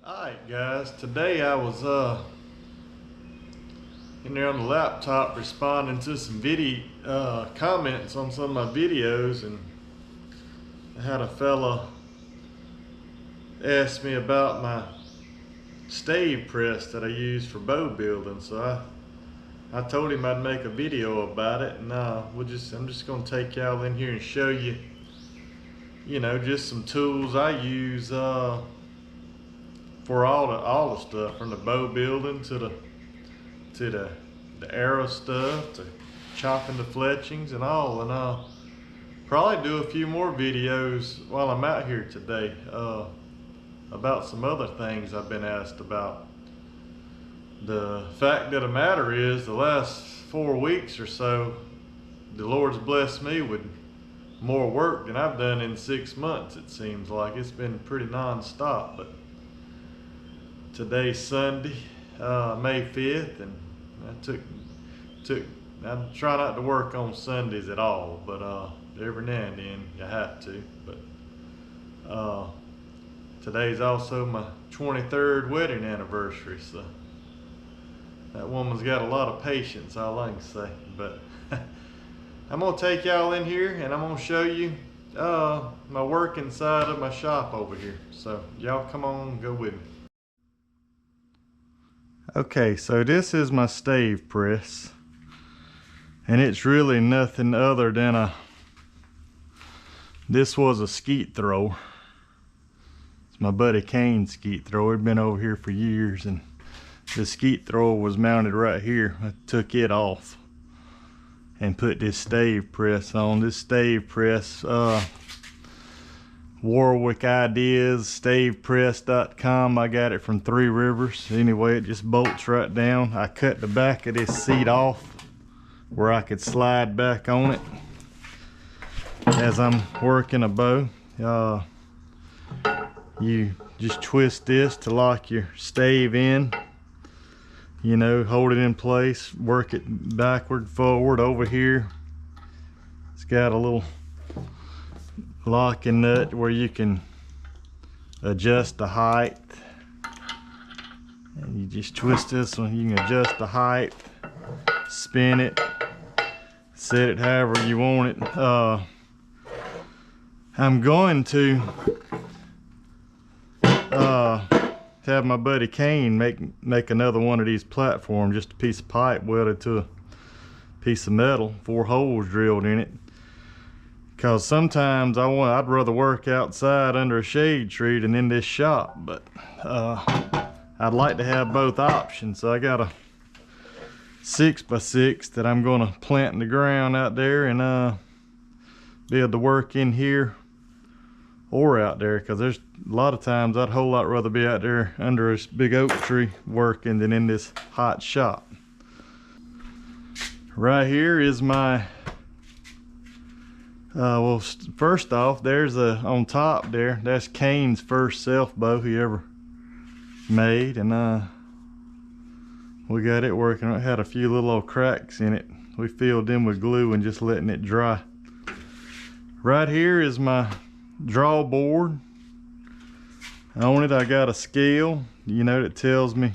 Alright guys, today I was in there on the laptop responding to some video comments on some of my videos, and I had a fella ask me about my stave press that I use for bow building, so I told him I'd make a video about it, and I'm just gonna take y'all in here and show you, just some tools I use for all the stuff, from the bow building to the arrow stuff, to chopping the fletchings and all. And I'll probably do a few more videos while I'm out here today about some other things I've been asked about. The fact of the matter is, the last 4 weeks or so, the Lord's blessed me with more work than I've done in 6 months. It seems like it's been pretty non-stop. But today's Sunday, May 5th, and I try not to work on Sundays at all, but every now and then you have to. But today's also my 23rd wedding anniversary, so that woman's got a lot of patience, all I can say. But I'm gonna take y'all in here and I'm gonna show you my work inside of my shop over here. So y'all come on, go with me. Okay, so this is my stave press, and it's really nothing other than this was a skeet thrower. It's my buddy Kane's skeet thrower. He'd been over here for years, and the skeet thrower was mounted right here. I took it off and put this stave press on. This stave press, Warwick Ideas, stavepress.com. I got it from 3 Rivers. Anyway, it just bolts right down. I cut the back of this seat off where I could slide back on it as I'm working a bow. You just twist this to lock your stave in. Hold it in place, work it backward, forward. Over here, it's got a little locking nut where you can adjust the height, and you just twist this one. You can adjust the height, spin it, set it however you want it. I'm going to have my buddy Kane make another one of these platforms, just a piece of pipe welded to a piece of metal, 4 holes drilled in it. Because sometimes I'd rather work outside under a shade tree than in this shop, but I'd like to have both options. So I got a 6x6 that I'm gonna plant in the ground out there, and be able to work in here or out there, because there's a lot of times I'd a whole lot rather be out there under this big oak tree working than in this hot shop. Right here is my well, first off, there's on top there, that's Kane's first self bow he ever made, and we got it working. It had a few little old cracks in it. We filled them with glue and just letting it dry. Right here is my draw board. On it I got a scale, that tells me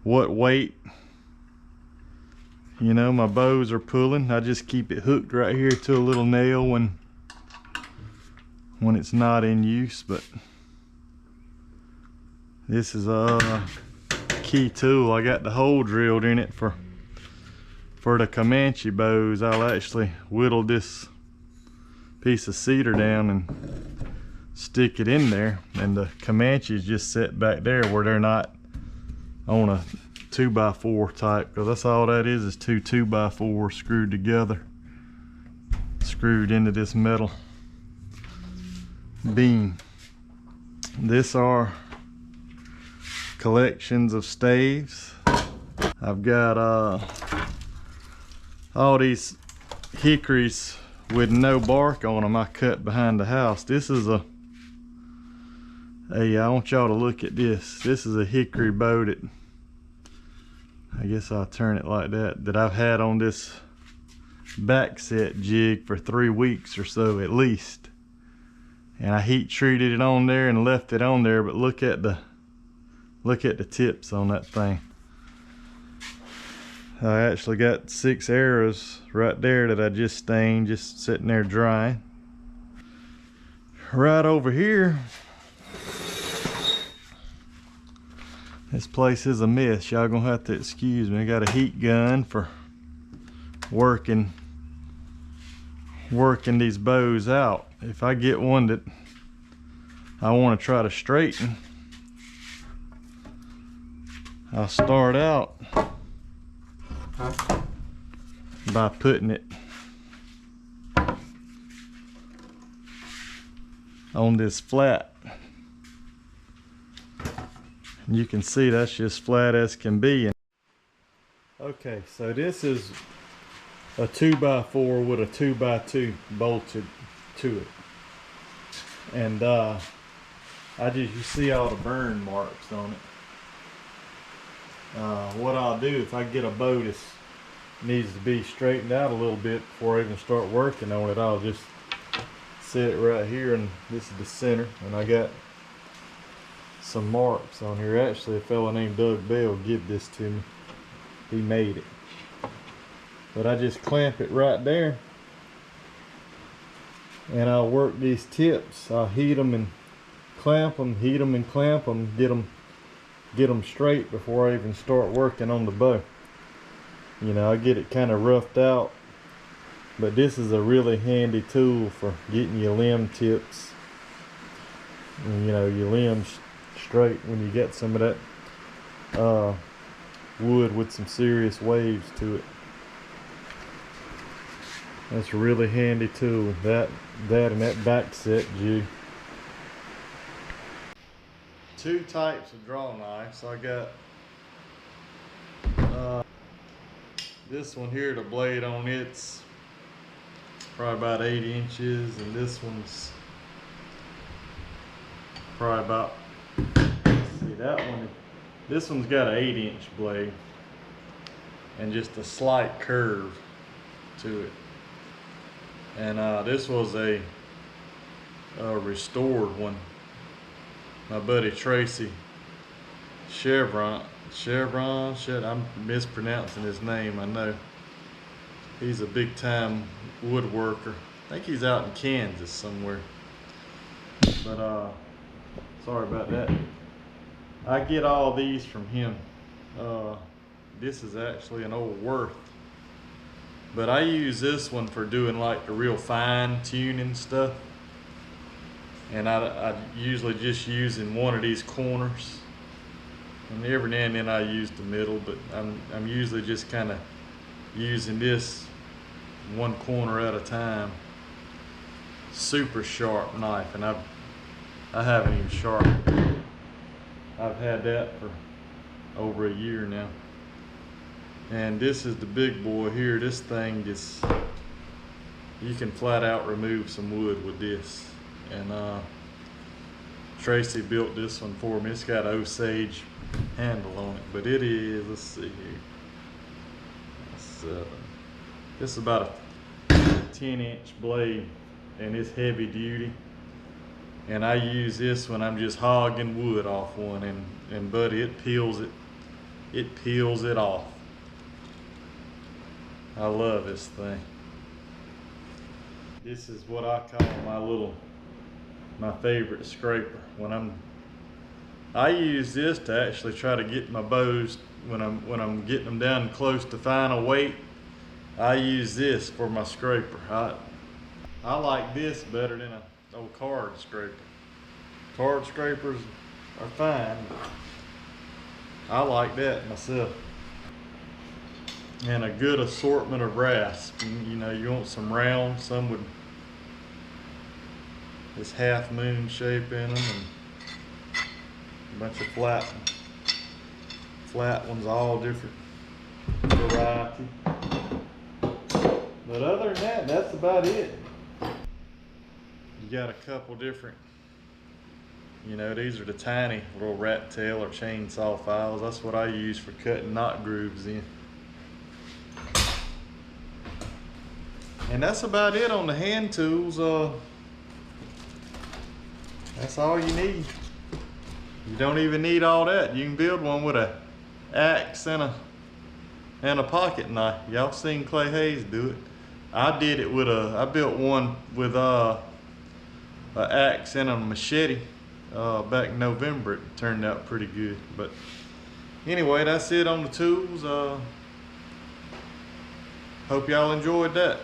what weight my bows are pulling. I just keep it hooked right here to a little nail when it's not in use. But this is a key tool. I got the hole drilled in it for the Comanche bows. I'll actually whittle this piece of cedar down and stick it in there, and the Comanches just sit back there where they're not on a 2x4 type, because that's all that is 2 2x4s screwed together, screwed into this metal beam. This are collections of staves. I've got all these hickories with no bark on them I cut behind the house. This is I want y'all to look at this. This is a hickory bow that, I guess I'll turn it like that I've had on this back set jig for 3 weeks or so at least. And I heat treated it on there and left it on there, but look at the tips on that thing. I actually got 6 arrows right there that I just stained, just sitting there drying. Right over here, this place is a mess. Y'all gonna have to excuse me. I got a heat gun for working these bows out. If I get one that I want to try to straighten, I'll start out by putting it on this flat. And you can see that's just flat as can be. Okay, so this is a 2x4 with a 2x2 bolted to it. And you see all the burn marks on it. What I'll do, if I get a bow that needs to be straightened out a little bit before I even start working on it, I'll just set it right here, and this is the center, and I got some marks on here. Actually, a fellow named Doug Bell gave this to me. He made it. But I just clamp it right there, and I'll work these tips. I'll heat them and clamp them, heat them and clamp them, get them straight before I even start working on the bow. You know, I get it kind of roughed out, but this is a really handy tool for getting your limb tips and, you know, your limbs straight when you get some of that wood with some serious waves to it. That's a really handy tool. That and that back set jig. 2 types of draw knives. I got this one here, the blade on it's probably about 8 inches, and this one's probably about, see that one, this one's got an 8-inch blade and just a slight curve to it. And this was a restored one. My buddy Tracy Chevron, I'm mispronouncing his name, I know. He's a big time woodworker. I think he's out in Kansas somewhere. But sorry about that. I get all these from him. This is actually an old Worth. But I use this one for doing like the real fine tuning stuff. And I usually just using one of these corners. And every now and then I use the middle, but I'm usually just kind of using this one corner at a time. Super sharp knife, and I haven't even sharpened it. I've had that for over a year now. And this is the big boy here. This thing is, you can flat out remove some wood with this. And Tracy built this one for me. It's got an Osage handle on it, but it is, let's see here, this is about a 10-inch blade, and it's heavy duty. And I use this when I'm just hogging wood off one, and buddy, it peels it off. I love this thing. This is what I call my favorite scraper. I use this to actually try to get my bows when I'm getting them down close to final weight. I use this for my scraper. I like this better than an old card scraper. Card scrapers are fine. I like that myself. And a good assortment of rasp. You know, you want some round, some with this half moon shape in them, and a bunch of flat ones, all different variety. But other than that, that's about it. You got a couple different, you know, these are the tiny little rat tail or chainsaw files. That's what I use for cutting knot grooves in. And that's about it on the hand tools. That's all you need. You don't even need all that. You can build one with a axe and a pocket knife. Y'all seen Clay Hayes do it. I did it with I built one with an axe and a machete back in November. It turned out pretty good. But anyway, that's it on the tools. Hope y'all enjoyed that.